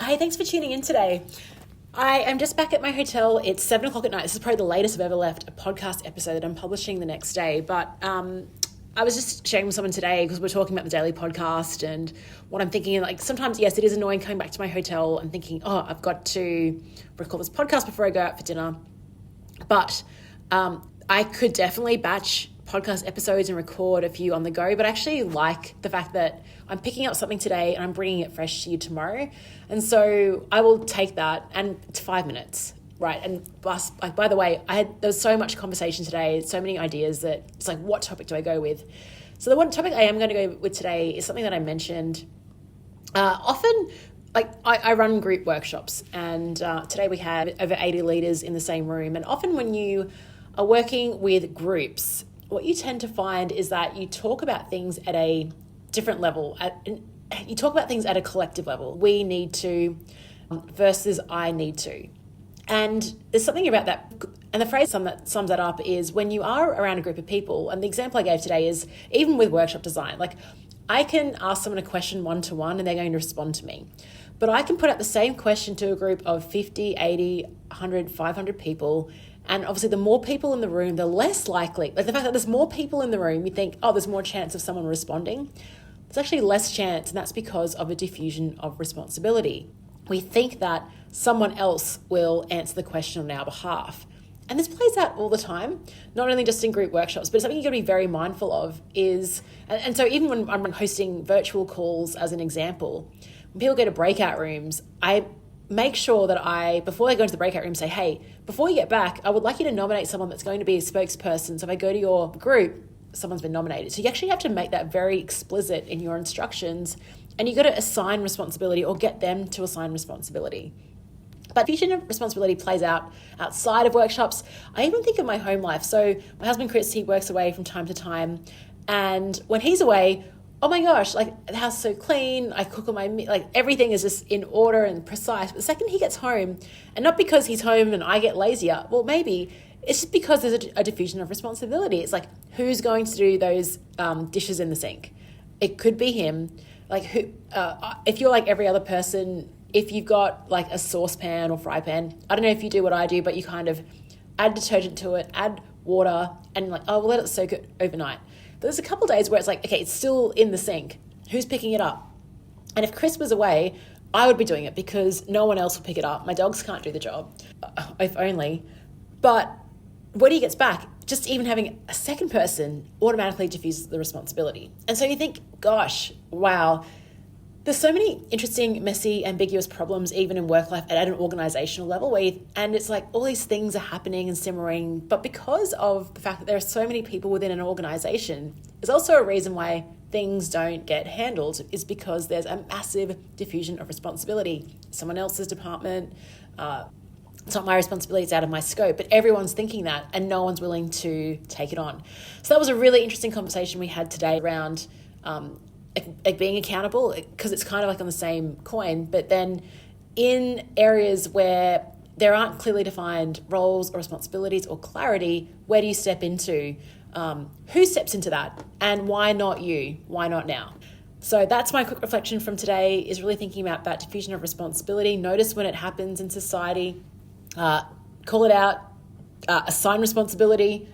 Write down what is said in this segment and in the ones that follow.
Hey, thanks for tuning in today. I am just back at my hotel. It's 7 o'clock at night. This is probably the latest I've ever left a podcast episode that I'm publishing the next day. But I was just sharing with someone today because we're talking about the daily podcast and what I'm thinking. Like sometimes, yes, it is annoying coming back to my hotel and thinking, oh, I've got to record this podcast before I go out for dinner. But I could definitely batch podcast episodes and record a few on the go, but I actually like the fact that I'm picking up something today and I'm bringing it fresh to you tomorrow. And so I will take that, and it's 5 minutes, right? And by the way, there was so much conversation today, so many ideas that it's like, what topic do I go with? So the one topic I am going to go with today is something that I mentioned often. Like I run group workshops, and today we had over 80 leaders in the same room. And often when you are working with groups, what you tend to find is that you talk about things at a different level. You talk about things at a collective level. We need to versus I need to. And there's something about that. And the phrase that sums that up is when you are around a group of people, and the example I gave today is even with workshop design, like I can ask someone a question one-to-one and they're going to respond to me. But I can put out the same question to a group of 50, 80, 100, 500 people. And obviously the more people in the room, the less likely, like the fact that there's more people in the room, you think, oh, there's more chance of someone responding. There's actually less chance, and that's because of a diffusion of responsibility. We think that someone else will answer the question on our behalf. And this plays out all the time, not only just in group workshops, but something you've got to be very mindful of is, and so even when I'm hosting virtual calls as an example, when people go to breakout rooms, I make sure that before they go into the breakout room, say, hey, before you get back, I would like you to nominate someone that's going to be a spokesperson. So if I go to your group, someone's been nominated. So you actually have to make that very explicit in your instructions, and you've got to assign responsibility or get them to assign responsibility. But diffusion of responsibility plays out outside of workshops. I even think of my home life. So my husband, Chris, he works away from time to time. And when he's away, oh my gosh, like the house is so clean. I cook all my meat, like everything is just in order and precise. But the second he gets home, and not because he's home and I get lazier, well, maybe it's just because there's a diffusion of responsibility. It's like, who's going to do those dishes in the sink? It could be him. Like who? If you're like every other person, if you've got like a saucepan or fry pan, I don't know if you do what I do, but you kind of add detergent to it, add water, and like, oh, we'll let it soak it overnight. But there's a couple of days where it's like, okay, it's still in the sink. Who's picking it up? And if Chris was away, I would be doing it because no one else will pick it up. My dogs can't do the job, if only. But when he gets back, just even having a second person automatically diffuses the responsibility. And so you think, gosh, wow, there's so many interesting, messy, ambiguous problems even in work life at an organizational level and it's like all these things are happening and simmering, but because of the fact that there are so many people within an organization, there's also a reason why things don't get handled is because there's a massive diffusion of responsibility. Someone else's department, it's not my responsibility, it's out of my scope, but everyone's thinking that and no one's willing to take it on. So that was a really interesting conversation we had today around being accountable, because it's kind of like on the same coin, but then in areas where there aren't clearly defined roles or responsibilities or clarity, where do you step into? Who steps into that? And why not you? Why not now? So that's my quick reflection from today, is really thinking about that diffusion of responsibility. Notice when it happens in society, call it out, assign responsibility,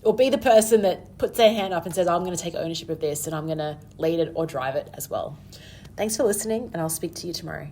or be the person that puts their hand up and says, I'm going to take ownership of this and I'm going to lead it or drive it as well. Thanks for listening, and I'll speak to you tomorrow.